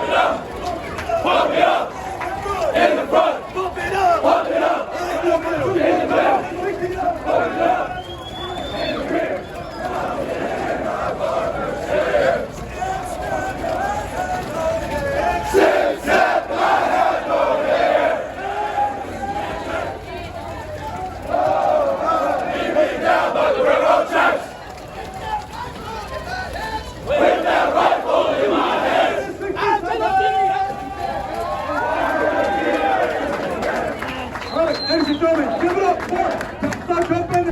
Pump it up! In the front! Pump it up! Pump it up! In the middle! In the back! Pump it up! In the rear! Sit, sit, I have no hair! Leave me down by the railroad tracks! With that rifle in my hand! All right, ladies and gentlemen, give it up for Stop jumping.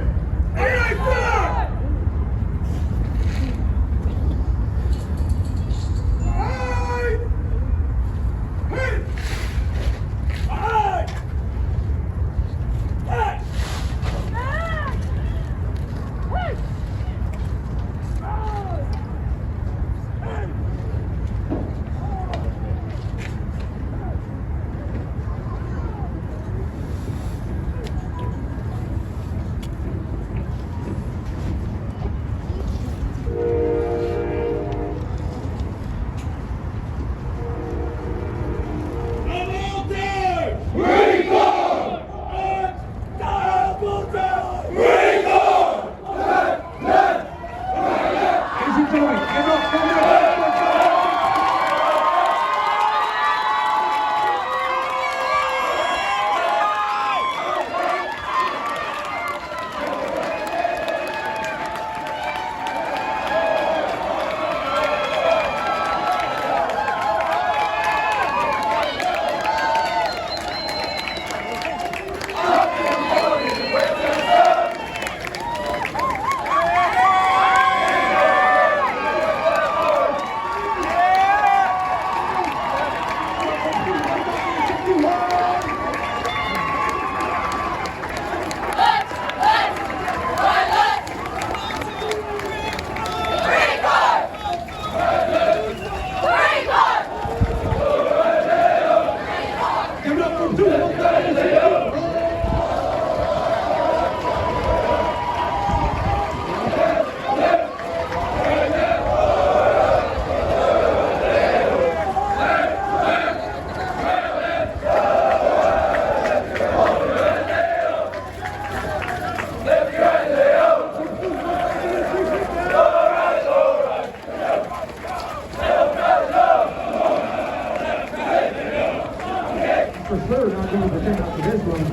For sure, not going to pretend after this one.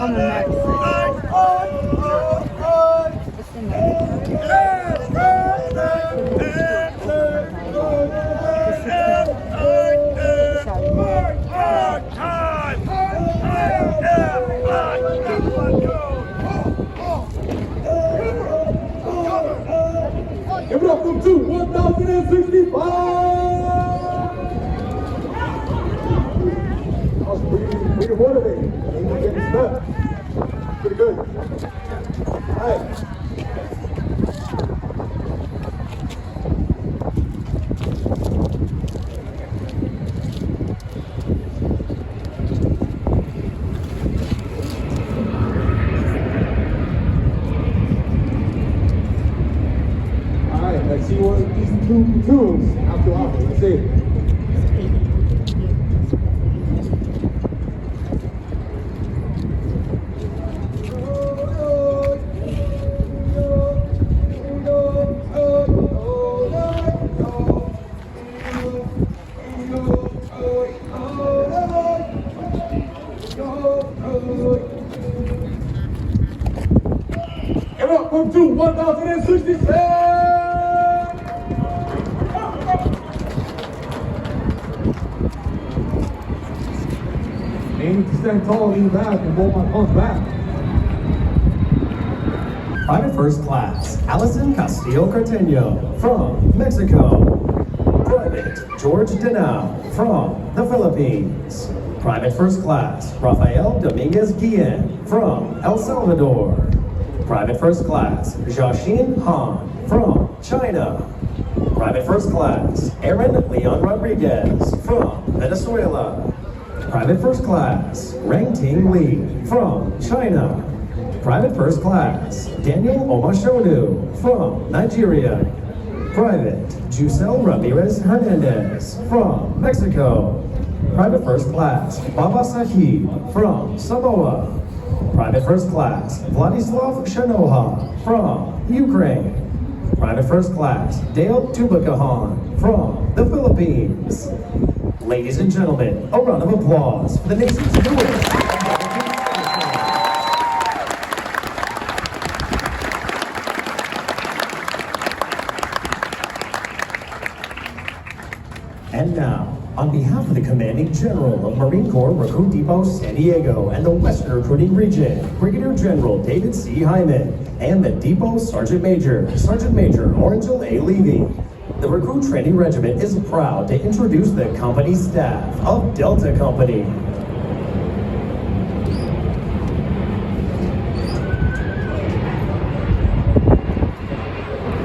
On the next Give it up to 1,065! That was pretty motivating. Ain't getting stuck. Pretty good. All right. Let's see what these two platoons have to offer. Let's see. Give it up for 1,067! Aiming to stand tall, lean back, and hold my pump back. Private First Class, Allison Castillo Carteño from Mexico. Private George Denau from the Philippines. Private First Class Rafael Dominguez Guillen from El Salvador. Private First Class Jiaxin Han from China. Private First Class Aaron Leon Rodriguez from Venezuela. Private First Class Rengting Li from China. Private First Class Daniel Omashonu from Nigeria. Private Jusel Ramirez Hernandez from Mexico. Private First Class Baba Sahib from Samoa. Private First Class Vladislav Shanoha from Ukraine. Private First Class Dale Tubakahan from the Philippines. Ladies and gentlemen, a round of applause for the nation's newest. And now, on behalf of the Commanding General of Marine Corps Recruit Depot San Diego and the Western Recruiting Region, Brigadier General David C. Hyman, and the Depot Sergeant Major Orangel A. Levy, the Recruit Training Regiment is proud to introduce the company staff of Delta Company.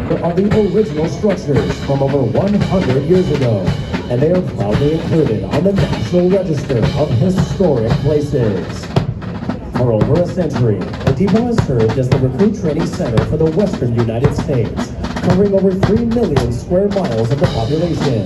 There are the original structures from over 100 years ago, and they are proudly included on the National Register of Historic Places. For over a century, the depot has served as the recruit training center for the western United States, covering over 3 million square miles of the population.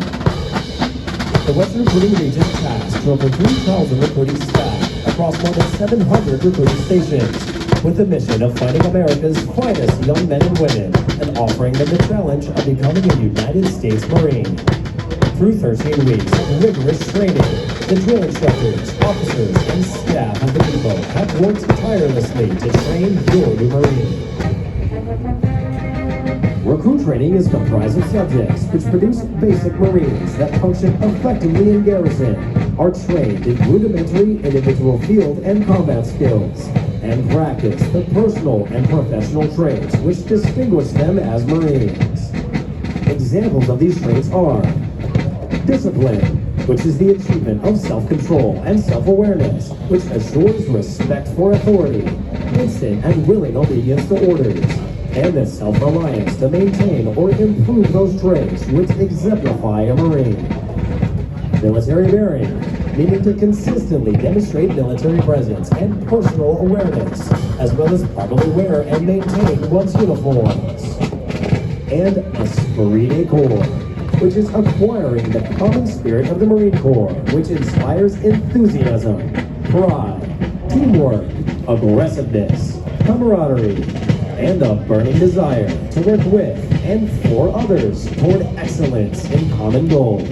The Western Recruiting Region is tasked to over 3,000 recruiting staff across more than 700 recruiting stations, with the mission of finding America's finest young men and women and offering them the challenge of becoming a United States Marine. Through 13 weeks of rigorous training, the drill instructors, officers, and staff of the depot have worked tirelessly to train your new Marine. Recruit training is comprised of subjects which produce basic Marines that function effectively in garrison, are trained in rudimentary individual field and combat skills, and practice the personal and professional traits which distinguish them as Marines. Examples of these traits are discipline, which is the achievement of self-control and self-awareness, which assures respect for authority, instant and willing obedience to orders, and the self-reliance to maintain or improve those traits which exemplify a Marine. Military bearing, meaning to consistently demonstrate military presence and personal awareness, as well as properly wear and maintain one's uniforms. And esprit de corps, which is acquiring the common spirit of the Marine Corps, which inspires enthusiasm, pride, teamwork, aggressiveness, camaraderie, and a burning desire to work with and for others toward excellence in common goals.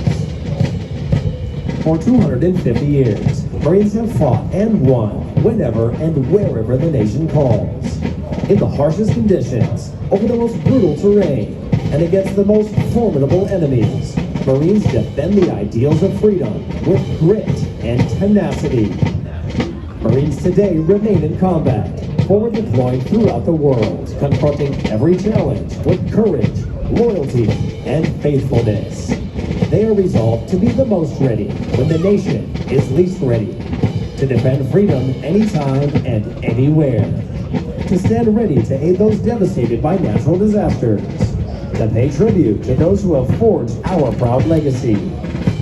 For 250 years, Marines have fought and won whenever and wherever the nation calls, in the harshest conditions, over the most brutal terrain, and against the most formidable enemies. Marines defend the ideals of freedom with grit and tenacity. Marines today remain in combat, forward deployed throughout the world, confronting every challenge with courage, loyalty, and faithfulness. They are resolved to be the most ready when the nation is least ready, to defend freedom anytime and anywhere, to stand ready to aid those devastated by natural disasters, to pay tribute to those who have forged our proud legacy,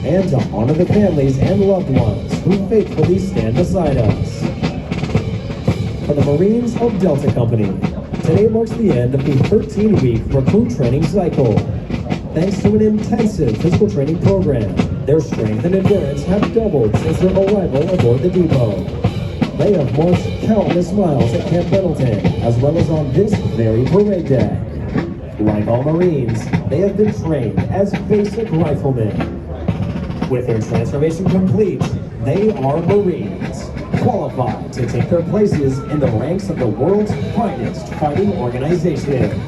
and to honor the families and loved ones who faithfully stand beside us. For the Marines of Delta Company, today marks the end of the 13-week recruit training cycle. Thanks to an intensive physical training program, their strength and endurance have doubled since their arrival aboard the depot. They have marched countless miles at Camp Pendleton, as well as on this very parade deck. Like all Marines, they have been trained as basic riflemen. With their transformation complete, they are Marines, qualified to take their places in the ranks of the world's finest fighting organization.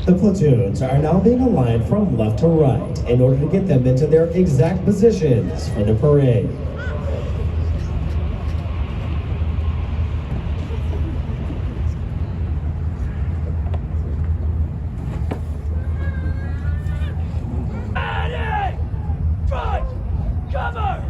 The platoons are now being aligned from left to right in order to get them into their exact positions for the parade. Front! Cover!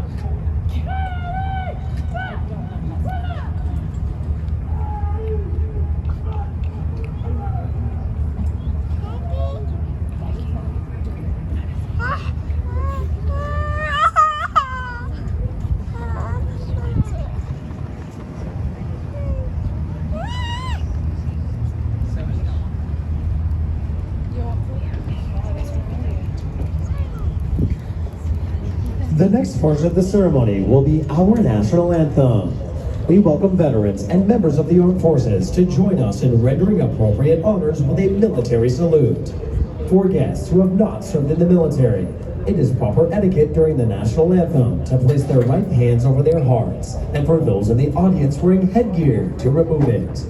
The next portion of the ceremony will be our national anthem. We welcome veterans and members of the armed forces to join us in rendering appropriate honors with a military salute. For guests who have not served in the military, it is proper etiquette during the national anthem to place their right hands over their hearts, and for those in the audience wearing headgear to remove it.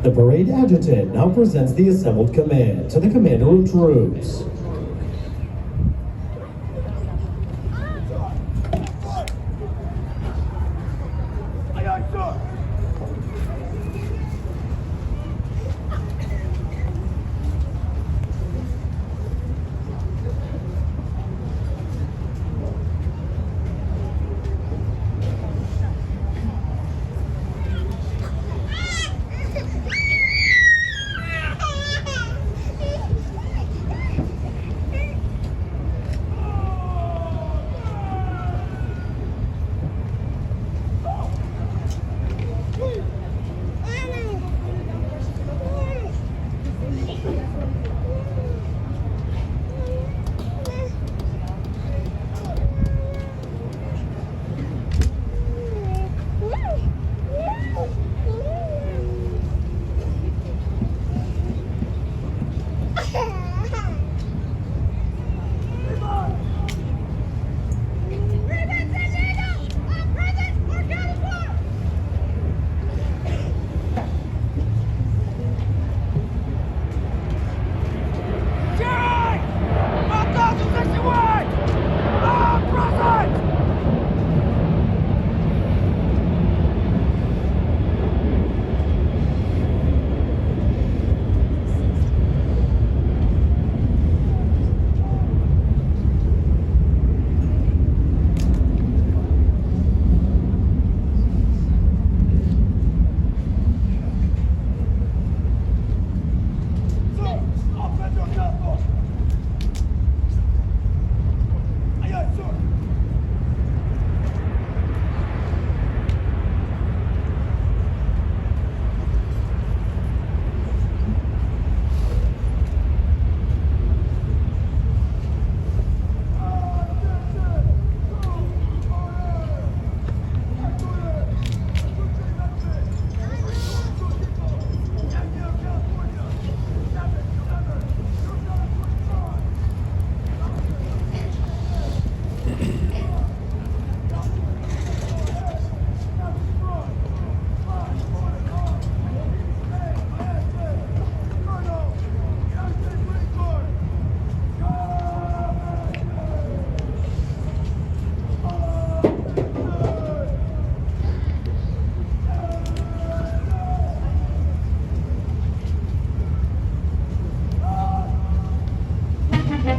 The parade adjutant now presents the assembled command to the commander of troops. Aye, aye, sir.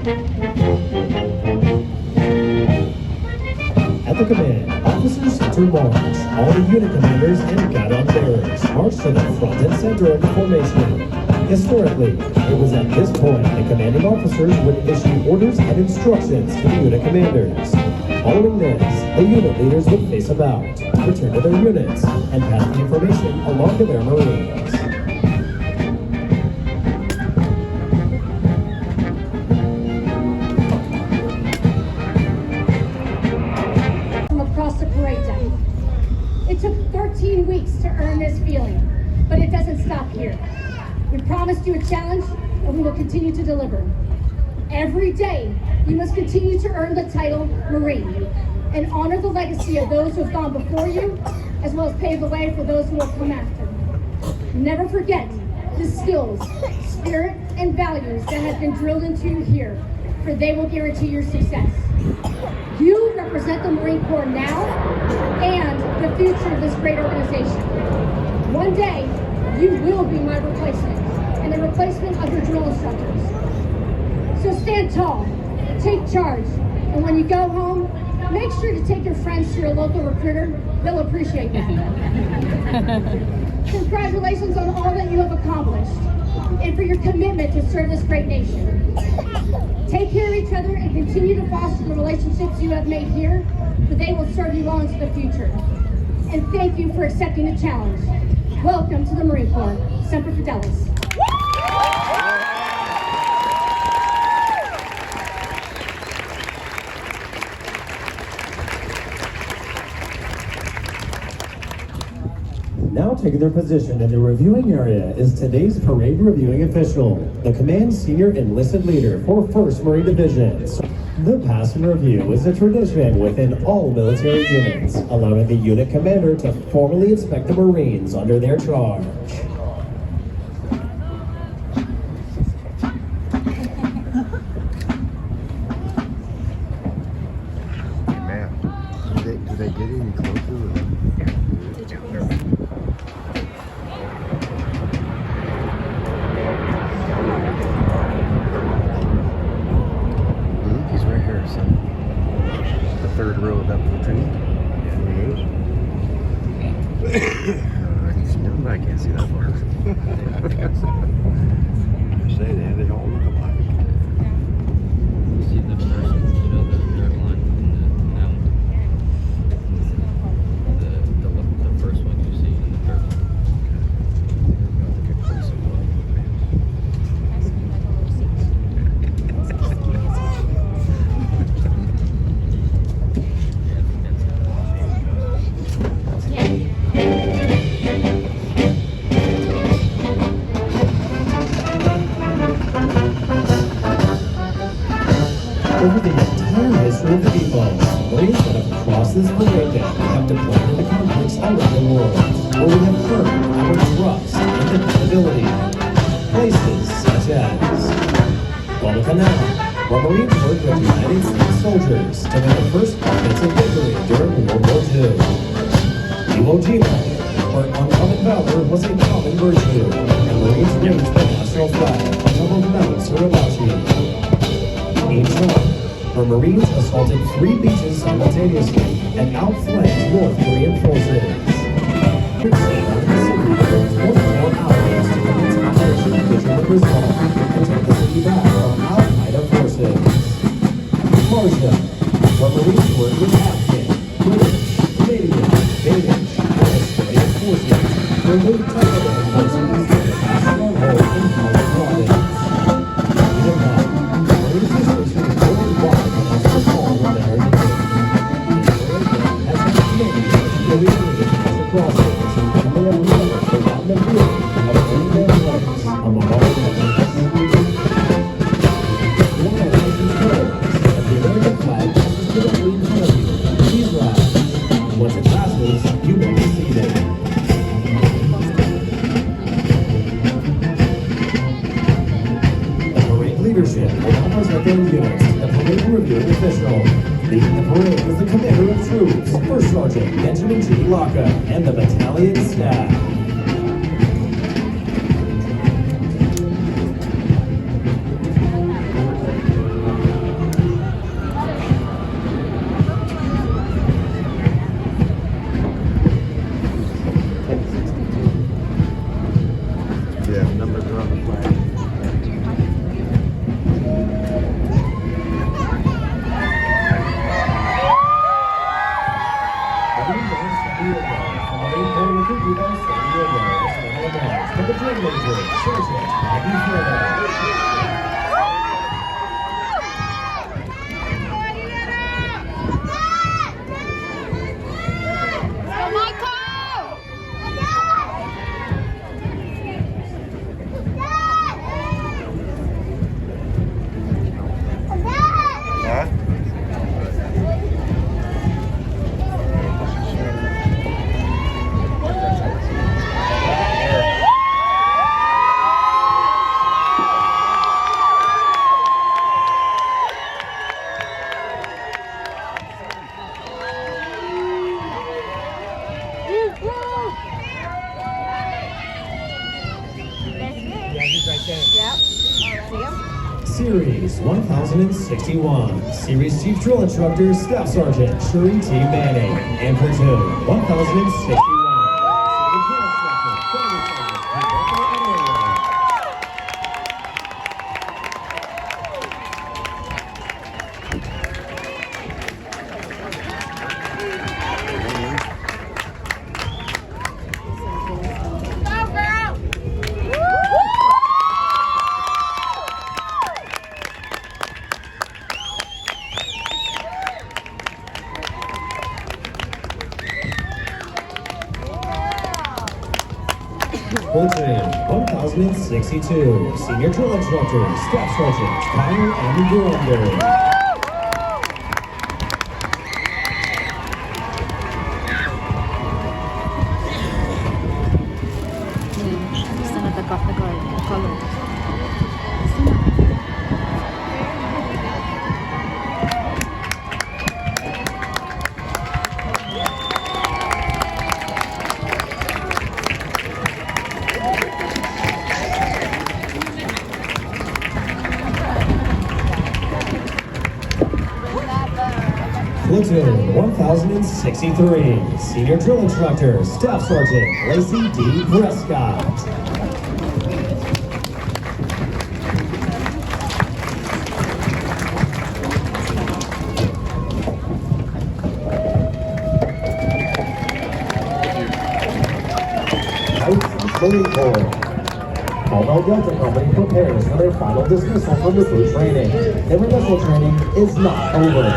At the command, officers center march. All the unit commanders and baton bearers march to the front and center of the formation. Historically, it was at this point the commanding officers would issue orders and instructions to the unit commanders. Following this, the unit leaders would face about, return to their units, and pass the information along to their Marines. From across the parade deck. It took 13 weeks to earn this feeling, but it doesn't stop here. We promised you a challenge, and we will continue to deliver. Every day, you must continue to earn the title Marine and honor the legacy of those who have gone before you, as well as pave the way for those who will come after. Never forget the skills, spirit, and values that have been drilled into you here, for they will guarantee your success. You represent the Marine Corps now and the future of this great organization. One day, you will be my replacement and the replacement of your drill instructors. So stand tall, take charge, and when you go home, make sure to take your friends to your local recruiter. They'll appreciate that. Congratulations on all that you have accomplished and for your commitment to serve this great nation. Take care of each other and continue to foster the relationships you have made here, for they will serve you well into the future. And thank you for accepting the challenge. Welcome to the Marine Corps. Semper Fidelis. Now taking their position in the reviewing area is today's parade reviewing official, the command senior enlisted leader for 1st Marine Division. The pass and review is a tradition within all military units, allowing the unit commander to formally inspect the Marines under their charge. Man, do they get any closer? He's right here, son. The 3rd row of that platoon. He's new, but I can't see that far. I say they all look alike. See the first, the direct line in that one. The first one you see in the third one. Over the entire history of the depot, Marines that have crossed this parade deck have deployed into conflicts all around the world, where we have earned our trust and dependability. Places such as Guadalcanal, where Marines worked with United States soldiers to win the first offensive victory during World War II. Iwo Jima, where uncommon valor was a common virtue, and Marines raised the national flag on top of Mount Suribachi. Where Marines assaulted 3 beaches simultaneously and outflanked North Korean forces. 24 hours to commence Operation Vigilant Resolve and take the city back from Al-Qaeda forces. Marshall, where Marines worked with Afghan, British, Canadian, Danish, and Australian forces to remove Taliban forces from the past stronghold in Khalid province. Once it passes, you will be seated. The parade leadership will now present their units to the parade reviewing official. Leading the parade is the commander of troops, First Sergeant Benjamin G. Laka, and the battalion staff. Series 1061, Series Chief Drill Instructor Staff Sergeant Shuri T. Manning, and Platoon 1061. Platoon 1062, Senior Drill Instructor, Staff Sergeant Kyle and Gurander. Gusto na the color. Platoon 1063, Senior Drill Instructor, Staff Sergeant Lacey D. Prescott. Marine Corps. Although Delta Company prepares for their final dismissal from recruit training, their initial training is not over.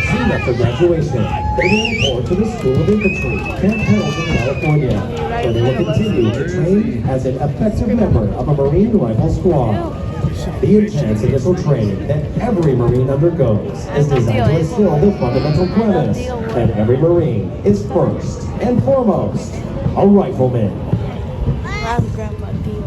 Soon after graduation, they will report to the School of Infantry, Camp Pendleton, California, where they will continue to train as an effective member of a Marine Rifle Squad. The intense initial training that every Marine undergoes is designed to instill the fundamental premise that every Marine is first and foremost a rifleman. Grandpa, deal.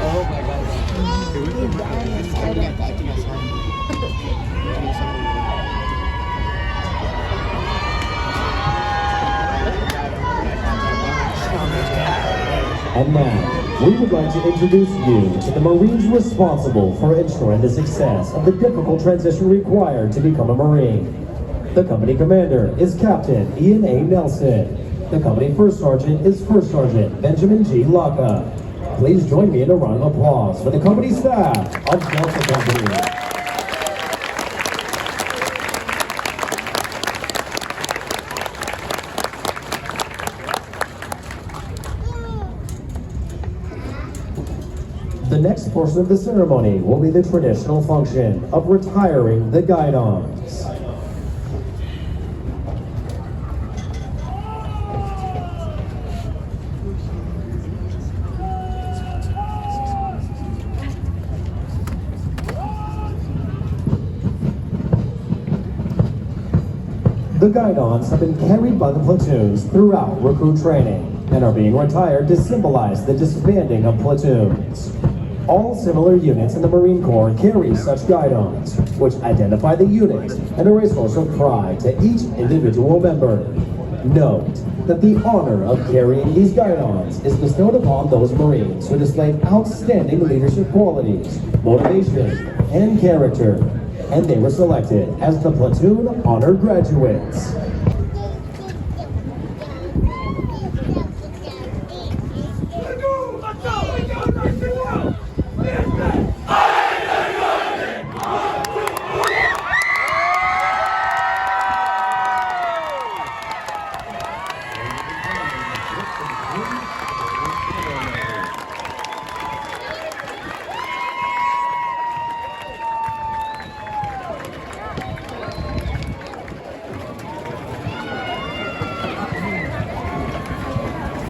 Oh my god. And now, we would like to introduce you to the Marines responsible for ensuring the success of the difficult transition required to become a Marine. The company commander is Captain Ian A. Nelson. The company first sergeant is First Sergeant Benjamin G. Laka. Please join me in a round of applause for the company staff of Delta Company. The next portion of the ceremony will be the traditional function of retiring the guidons. The guidons have been carried by the platoons throughout recruit training and are being retired to symbolize the disbanding of platoons. All similar units in the Marine Corps carry such guidons, which identify the unit and are a source of pride to each individual member. Note that the honor of carrying these guidons is bestowed upon those Marines who displayed outstanding leadership qualities, motivation, and character, and they were selected as the platoon honor graduates.